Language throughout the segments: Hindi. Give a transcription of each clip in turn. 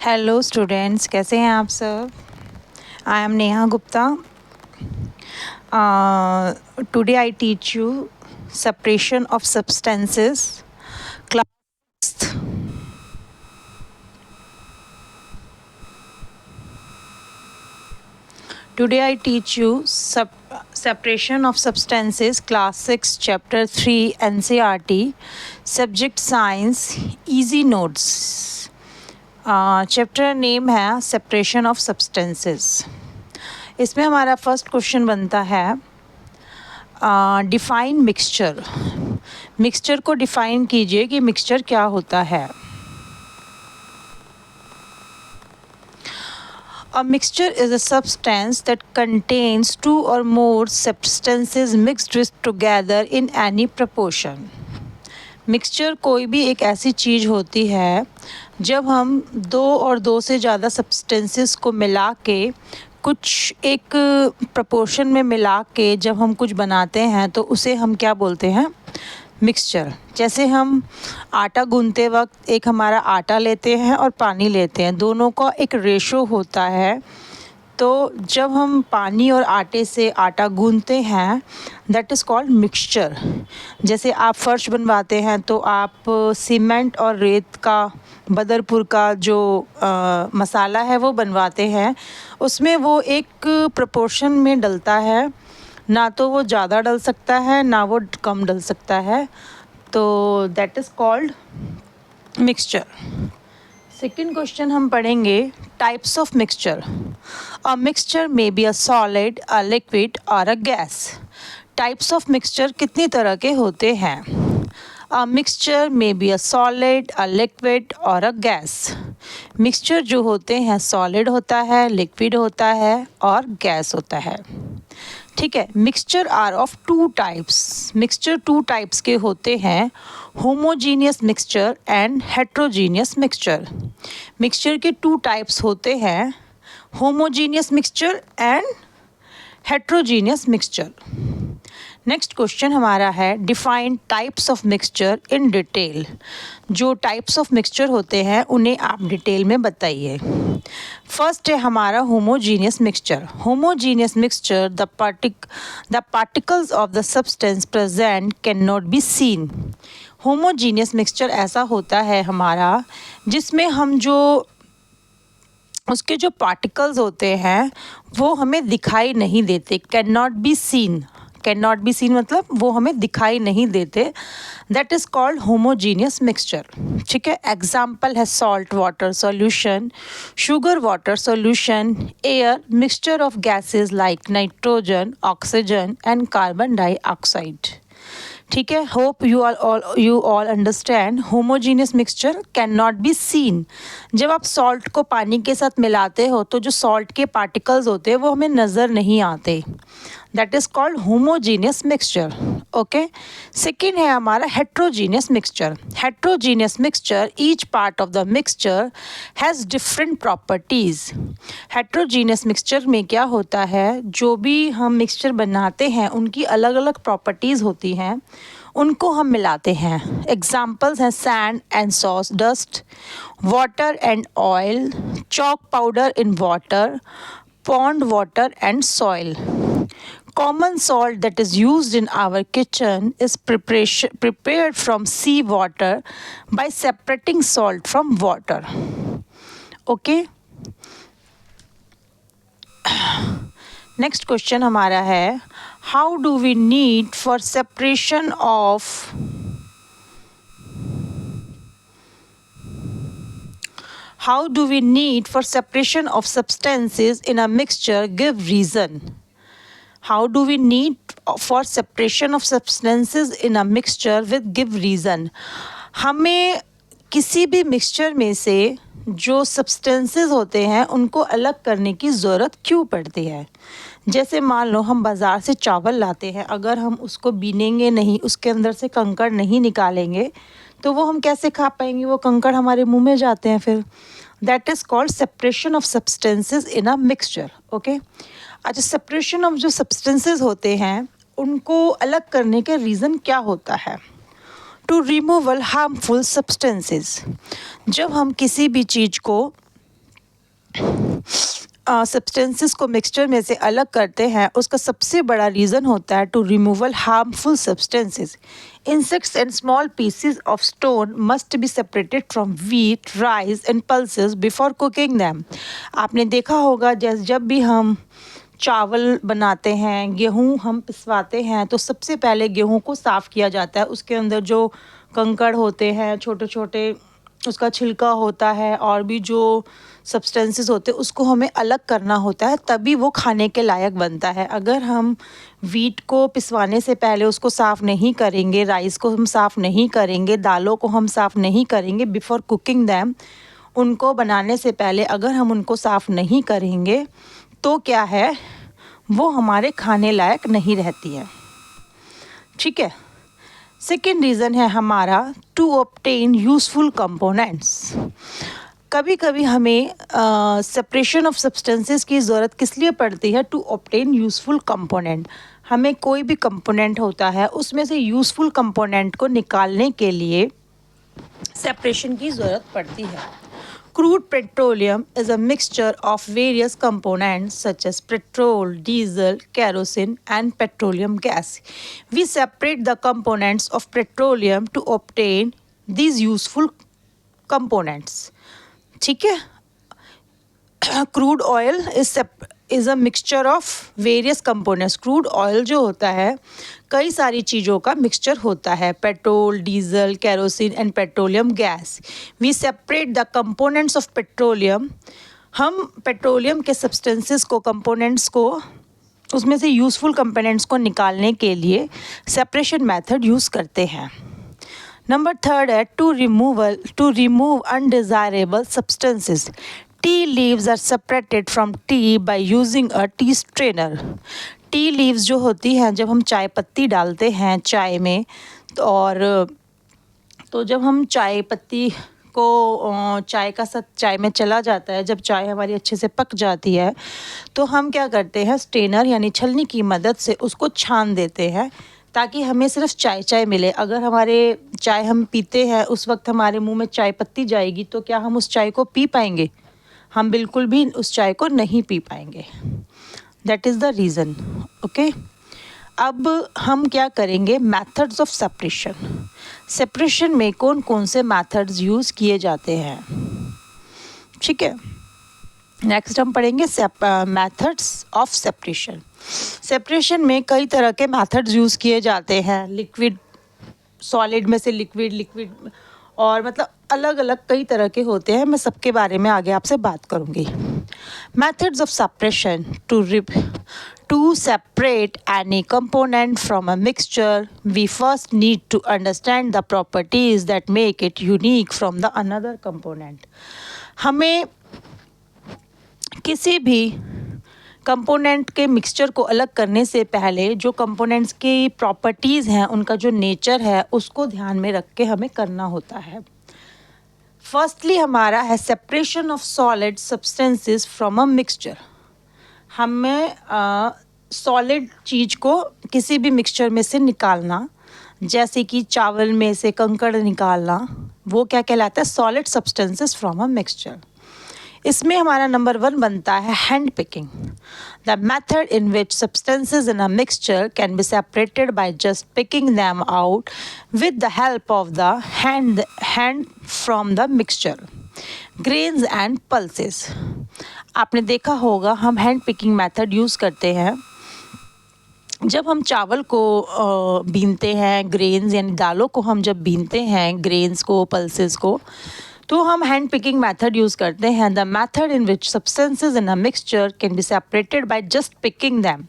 हेलो स्टूडेंट्स, कैसे हैं आप सब। I am Neha Gupta. Today I teach you separation of substances class. Today I teach you separation of substances class 6 chapter 3 NCERT subject science easy notes। Chapter name है सेपरेशन ऑफ सब्सटेंसेस। इसमें हमारा फर्स्ट क्वेश्चन बनता है डिफाइन मिक्सचर। मिक्सचर को डिफाइन कीजिए कि मिक्सचर क्या होता है। A mixture is a substance that contains two or more substances mixed with together in any proportion। Mixture कोई भी एक ऐसी चीज़ होती है जब हम दो और दो से ज़्यादा सब्सटेंसेस को मिला के कुछ एक प्रपोर्शन में मिला के जब हम कुछ बनाते हैं तो उसे हम क्या बोलते हैं, मिक्सचर। जैसे हम आटा गूंथते वक्त एक हमारा आटा लेते हैं और पानी लेते हैं, दोनों का एक रेशो होता है। तो जब हम पानी और आटे से आटा गूंथते हैं दैट इज़ कॉल्ड मिक्सचर। जैसे आप फर्श बनवाते हैं तो आप सीमेंट और रेत का बदरपुर का जो मसाला है वो बनवाते हैं, उसमें वो एक प्रोपोर्शन में डलता है, ना तो वो ज़्यादा डल सकता है ना वो कम डल सकता है, तो that is called mixture. Second question हम पढ़ेंगे types of mixture. A mixture may be a solid, a liquid और a gas. Types of mixture कितनी तरह के होते हैं। A mixture may be a solid, a liquid और अ गैस। मिक्सचर जो होते हैं सॉलिड होता है, लिक्विड होता है और गैस होता है। ठीक है। Mixture are of two types. Mixture two types के होते हैं, homogeneous mixture and heterogeneous mixture. Mixture के टू टाइप्स होते हैं, homogeneous mixture and heterogeneous mixture. Next question हमारा है define types of mixture in detail. जो टाइप्स ऑफ मिक्सचर होते हैं उन्हें आप डिटेल में बताइए। फर्स्ट है हमारा homogeneous mixture. Homogeneous mixture the particles of the substance present can not be seen. Homogeneous mixture ऐसा होता है हमारा जिसमें हम जो उसके जो पार्टिकल्स होते हैं वो हमें दिखाई नहीं देते। Can not be seen, can not be seen मतलब वो हमें दिखाई नहीं देते, that is called homogeneous mixture. ठीक है। एग्जाम्पल है salt water solution, sugar water solution, air, mixture of gases like nitrogen, oxygen and carbon dioxide. ठीक है। Hope you all understand homogeneous mixture can not be seen. जब आप सॉल्ट को पानी के साथ मिलाते हो तो जो सॉल्ट के पार्टिकल्स होते हैं वो हमें नज़र नहीं आते, that is called homogeneous mixture. Okay. Second है हमारा heterogeneous mixture. Heterogeneous mixture each part of the mixture has different properties. Heterogeneous mixture में क्या होता है, जो भी हम मिक्सचर बनाते हैं उनकी अलग अलग प्रॉपर्टीज़ होती हैं, उनको हम मिलाते हैं। एग्जाम्पल्स हैं sand and sauce dust, water and oil, chalk powder in water, pond water and soil. Common salt that is used in our kitchen is prepared from sea water by separating salt from water. Okay. Next question हमारा है how do we need for separation of How do we need for separation of substances in a mixture? Give reason. How do we need for separation of substances in a mixture with give reason? हमें किसी भी मिक्सचर में से जो सब्सटेंसेस होते हैं उनको अलग करने की ज़रूरत क्यों पड़ती है। जैसे मान लो हम बाज़ार से चावल लाते हैं, अगर हम उसको बीनेंगे नहीं, उसके अंदर से कंकड़ नहीं निकालेंगे तो वो हम कैसे खा पाएंगे, वो कंकड़ हमारे मुंह में जाते हैं फिर। That is called separation of substances in a mixture. Okay. अच्छा, सेपरेशन ऑफ जो सब्सटेंसेस होते हैं उनको अलग करने का रीज़न क्या होता है। To removal harmful substances. जब हम किसी भी चीज़ को सब्सटेंसेस को मिक्सचर में से अलग करते हैं, उसका सबसे बड़ा रीज़न होता है to removal harmful substances. Insects and small pieces of stone must be separated from wheat, rice and pulses before cooking them. आपने देखा होगा जब भी हम चावल बनाते हैं, गेहूँ हम पिसवाते हैं, तो सबसे पहले गेहूँ को साफ़ किया जाता है. उसके अंदर जो कंकड़ होते हैं छोटे छोटे, उसका छिलका होता है और भी जो सब्सटेंसेस होते हैं उसको हमें अलग करना होता है, तभी वो खाने के लायक बनता है. अगर हम वीट को पिसवाने से पहले उसको साफ़ नहीं करेंगे, राइस को हम साफ़ नहीं करेंगे, दालों को हम साफ़ नहीं करेंगे बिफ़ोर कुकिंग दैम, उनको बनाने से पहले अगर हम उनको साफ़ नहीं करेंगे तो क्या है, वो हमारे खाने लायक नहीं रहती है. ठीक है. सेकेंड रीज़न है हमारा टू ऑब्टेन यूज़फुल कंपोनेंट्स. कभी कभी हमें सेपरेशन ऑफ सब्सटेंसेस की ज़रूरत किस लिए पड़ती है? To obtain useful component. हमें कोई भी कंपोनेंट होता है उसमें से यूज़फुल कंपोनेंट को निकालने के लिए सेपरेशन की ज़रूरत पड़ती है. Crude petroleum is a mixture of various components such as petrol, diesel, kerosene and petroleum gas. We separate the components of petroleum to obtain these useful components. ठीक है. Crude oil is a mixture of various components. Crude oil जो होता है कई सारी चीज़ों का मिक्सचर होता है, petrol, diesel, kerosene and petroleum gas. We separate the components of petroleum. हम पेट्रोलियम के सब्सटेंसेस को, कंपोनेंट्स को, उसमें से यूज़फुल कंपोनेंट्स को निकालने के लिए सेपरेशन मेथड यूज़ करते हैं. नंबर थर्ड है to remove undesirable substances. Tea leaves are separated from tea by using a tea strainer. Tea leaves जो होती हैं, जब हम चाय पत्ती डालते हैं चाय में, तो जब हम चाय पत्ती को चाय का साथ चाय में चला जाता है, जब चाय हमारी अच्छे से पक जाती है तो हम क्या करते हैं, स्ट्रेनर यानी छलनी की मदद से उसको छान देते हैं ताकि हमें सिर्फ चाय मिले. अगर हमारे चाय हम पीते हैं उस वक्त हमारे मुंह में चाय पत्ती जाएगी तो क्या हम उस चाय को पी पाएंगे? हम बिल्कुल भी उस चाय को नहीं पी पाएंगे. That is the reason. Okay. अब हम क्या करेंगे, मेथड्स ऑफ सेपरेशन. सेपरेशन में कौन कौन से मेथड्स यूज़ किए जाते हैं? ठीक है. नेक्स्ट हम पढ़ेंगे मेथड्स ऑफ सेपरेशन. सेपरेशन में कई तरह के मेथड्स यूज़ किए जाते हैं. लिक्विड, सॉलिड में से लिक्विड और मतलब अलग अलग कई तरह के होते हैं. मैं सबके बारे में आगे आपसे बात करूँगी. Methods of separation. To separate any component from a mixture, we first need to understand the properties that make it unique from the another component. हमें किसी भी कंपोनेंट के मिक्सचर को अलग करने से पहले जो कंपोनेंट्स की प्रॉपर्टीज़ हैं, उनका जो नेचर है, उसको ध्यान में रख के हमें करना होता है. फर्स्टली हमारा है separation of solid substances from a mixture. हमें सॉलिड चीज़ को किसी भी मिक्सचर में से निकालना, जैसे कि चावल में से कंकड़ निकालना, वो क्या कहलाता है, solid substances from a mixture. इसमें हमारा नंबर 1 बनता है hand picking. The method in which substances in a mixture can be separated by just picking them out with the help of the hand from the mixture. Grains and pulses. आपने देखा होगा हम हैंड पिकिंग मेथड यूज़ करते हैं जब हम चावल को बीनते हैं, ग्रेन्स यानी दालों को हम जब बीनते हैं, ग्रेन्स को, पल्सेस को, तो हम हैंड पिकिंग मेथड यूज़ करते हैं. The method in which substances in a mixture can be separated by just picking them.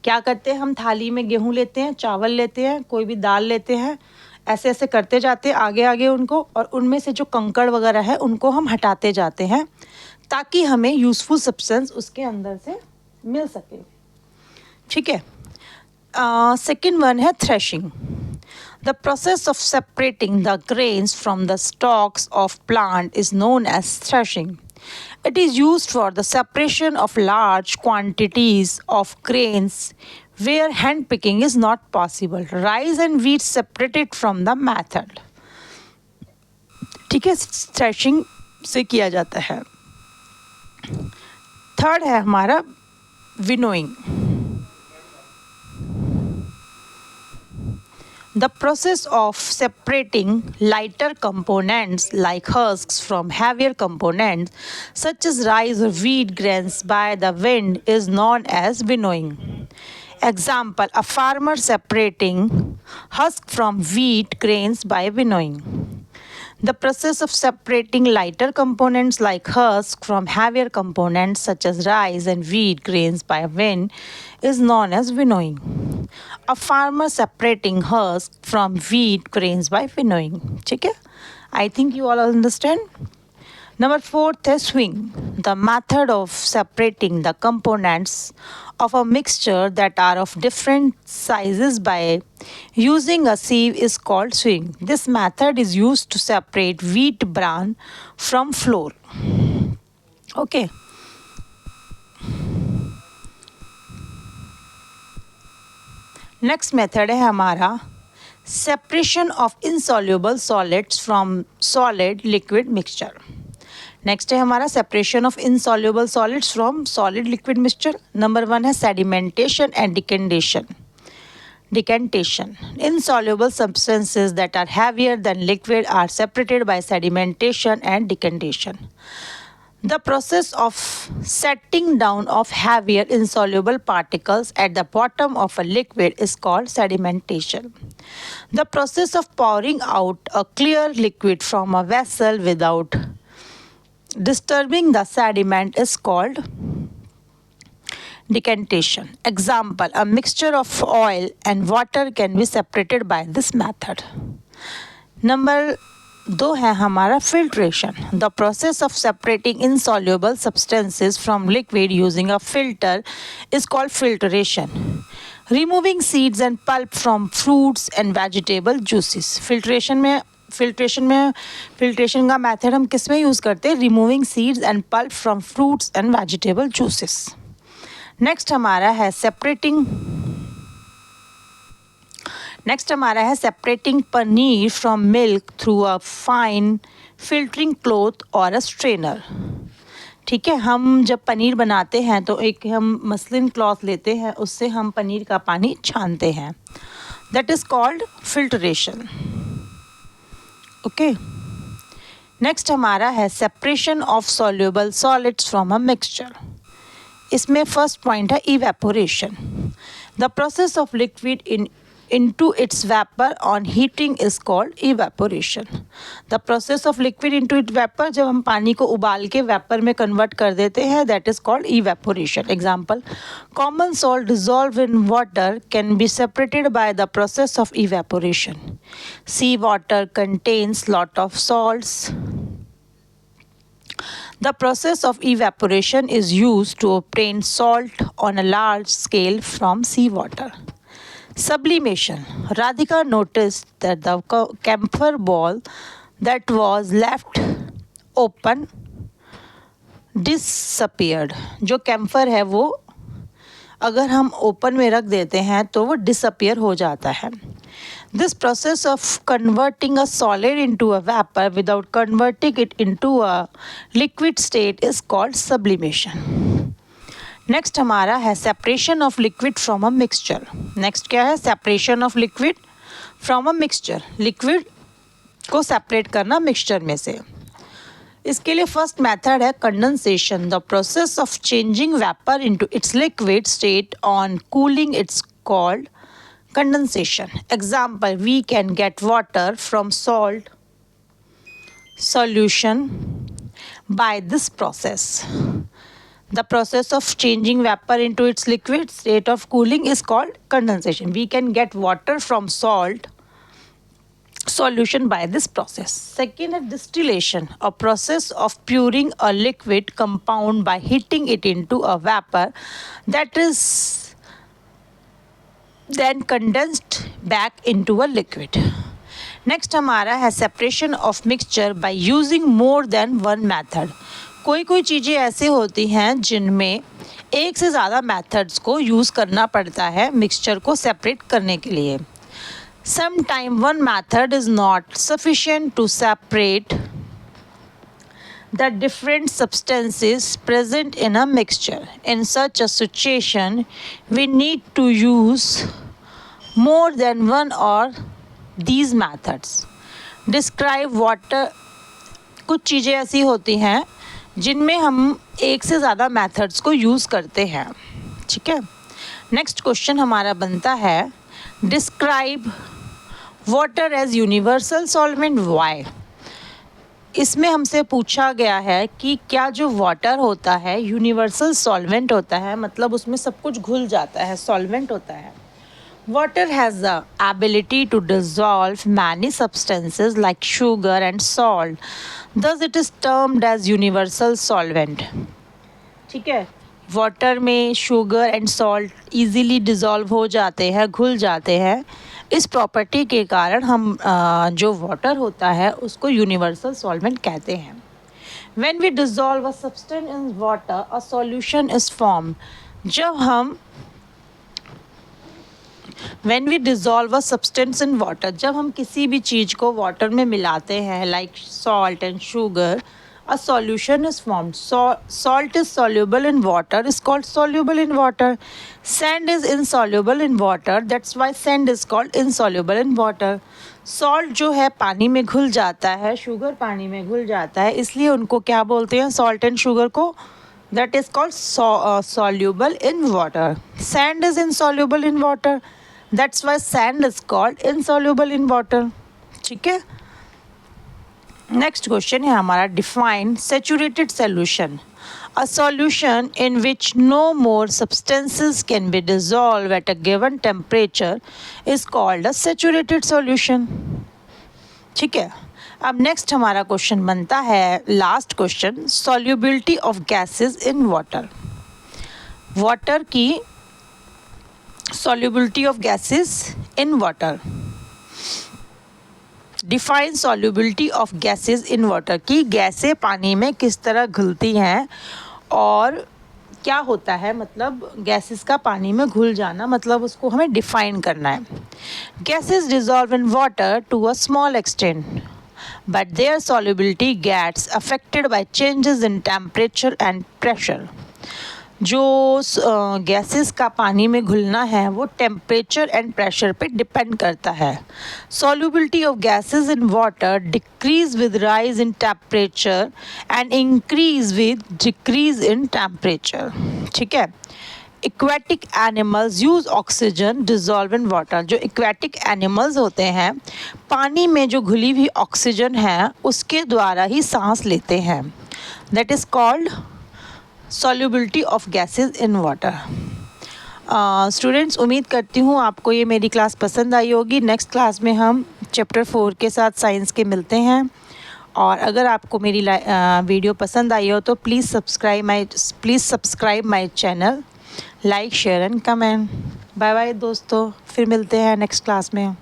क्या करते हैं, हम थाली में गेहूँ लेते हैं, चावल लेते हैं, कोई भी दाल लेते हैं, ऐसे ऐसे करते जाते हैं आगे आगे उनको, और उनमें से जो कंकड़ वगैरह है उनको हम हटाते जाते हैं ताकि हमें यूज़फुल सब्सटेंस उसके अंदर से मिल सके. ठीक है. सेकेंड वन है threshing. The process of separating the grains from the stalks of plant is known as threshing. It is used for the separation of large quantities of grains where hand picking is not possible. Rice and wheat separated from the method. ठीक है, threshing से किया जाता है. थर्ड है हमारा winnowing. The process of separating lighter components like husks from heavier components such as rice or wheat grains by the wind is known as winnowing. Example, a farmer separating husk from wheat grains by winnowing. The process of separating lighter components like husk from heavier components such as rice and wheat grains by wind is known as winnowing. A farmer separating husk from wheat grains by winnowing. ठीक है? I think you all understand. Number 4th is swing. The method of separating the components of a mixture that are of different sizes by using a sieve is called swing. This method is used to separate wheat bran from flour. Okay. Next method है हमारा separation of insoluble solids from solid liquid mixture. Next है हमारा separation of insoluble solids from solid liquid mixture. Number 1 है sedimentation and decantation. Insoluble substances that are heavier than liquid are separated by sedimentation and decantation. The process of setting down of heavier insoluble particles at the bottom of a liquid is called sedimentation. The process of pouring out a clear liquid from a vessel without disturbing the sediment is called decantation. Example, a mixture of oil and water can be separated by this method. Number 2 है हमारा filtration. The process of separating insoluble substances from liquid using a filter is called filtration. Removing seeds and pulp from fruits and vegetable juices. Filtration का मेथड हम किस में यूज़ करते हैं? Removing seeds and pulp from fruits and vegetable juices. Next हमारा है separating paneer from milk through a fine filtering cloth और अ स्ट्रेनर. ठीक है, हम जब पनीर बनाते हैं तो एक हम मसलिन क्लॉथ लेते हैं, उससे हम पनीर का पानी छानते हैं. That is called filtration. Okay. Next हमारा है separation of soluble solids from a mixture. इसमें फर्स्ट पॉइंट है evaporation. The process of liquid into its vapor on heating is called evaporation. The process of liquid into its vapor, जब हम पानी को उबाल के वेपर में कन्वर्ट कर देते हैं, that is called evaporation. Example, common salt dissolved in water can be separated by the process of evaporation. Sea water contains lot of salts. The process of evaporation is used to obtain salt on a large scale from seawater. Sublimation. Radhika noticed that the camphor ball that was left open disappeared. जो कैम्फर है वो अगर हम ओपन में रख देते हैं तो वो डिसअपियर हो जाता है. This process of converting a solid into a vapor without converting it into a liquid state is called sublimation. Next हमारा है separation of liquid from a mixture. Next क्या है? Separation of liquid from a mixture. Liquid को सेपरेट करना मिक्सचर में से. इसके लिए फर्स्ट मेथड है condensation. The process of changing vapour into its liquid state on cooling it's called condensation. Example, we can get water from salt solution by this process. The process of changing vapor into its liquid state of cooling is called condensation. We can get water from salt solution by this process. Second is distillation, a process of puring a liquid compound by heating it into a vapor that is then condensed back into a liquid. Next हमारा है separation of mixture by using more than one method. कोई चीज़ें ऐसे होती हैं जिनमें एक से ज़्यादा मेथड्स को यूज़ करना पड़ता है मिक्सचर को सेपरेट करने के लिए. Sometime one method is not sufficient to separate the different substances present in a mixture. In such a situation, we need to use more than one or these methods. Describe water. कुछ चीज़ें ऐसी होती हैं जिनमें हम एक से ज़्यादा मेथड्स को यूज़ करते हैं, ठीक है। नेक्स्ट क्वेश्चन हमारा बनता है describe water as universal solvent why. इसमें हमसे पूछा गया है कि क्या जो वाटर होता है यूनिवर्सल सॉल्वेंट होता है, मतलब उसमें सब कुछ घुल जाता है, सॉल्वेंट होता है। Water has the ability to dissolve many substances like sugar and salt, thus it is termed as universal solvent। ठीक है, वाटर में sugar and salt easily dissolve हो जाते हैं, घुल जाते हैं। इस प्रॉपर्टी के कारण हम जो वाटर होता है उसको यूनिवर्सल सॉल्वेंट कहते हैं। When we dissolve a substance in water, a solution is formed। When we dissolve a substance in water, जब हम किसी भी चीज़ को वाटर में मिलाते हैं like salt and sugar, a solution is formed. Salt is soluble in water, is called soluble in water. Sand is insoluble in water, that's why sand is called insoluble in water. Salt जो है पानी में घुल जाता है, sugar पानी में घुल जाता है, इसलिए उनको क्या बोलते हैं, salt and sugar को, that is called soluble in water. Sand is insoluble in water, that's why sand is called insoluble in water। ठीक है। नेक्स्ट क्वेश्चन है हमारा define saturated solution. A solution in which no more substances can be dissolve at a given temperature is called a saturated solution. ठीक है। अब नेक्स्ट हमारा क्वेश्चन बनता है last question, solubility of gases in water. Water की solubility of gases in water। Define solubility of gases in water कि गैसें पानी में किस तरह घुलती हैं और क्या होता है, मतलब गैसेस का पानी में घुल जाना, मतलब उसको हमें डिफाइन करना है। Gases dissolve in water to a small extent but their solubility gets affected by changes in temperature and pressure। जो गैसेस का पानी में घुलना है वो टेम्परेचर एंड प्रेशर पे डिपेंड करता है। Solubility of gases in water decrease with rise in temperature and increase with decrease in temperature. ठीक है। Aquatic animals use oxygen dissolve in water. जो एक्वेटिक एनिमल्स होते हैं पानी में जो घुली हुई ऑक्सीजन है उसके द्वारा ही सांस लेते हैं, that is called solubility of gases in water. Students, उम्मीद करती हूँ आपको ये मेरी क्लास पसंद आई होगी। नेक्स्ट क्लास में हम चैप्टर 4 के साथ साइंस के मिलते हैं। और अगर आपको मेरी वीडियो पसंद आई हो तो please subscribe my channel, like share and comment. Bye bye दोस्तों, फिर मिलते हैं नेक्स्ट क्लास में।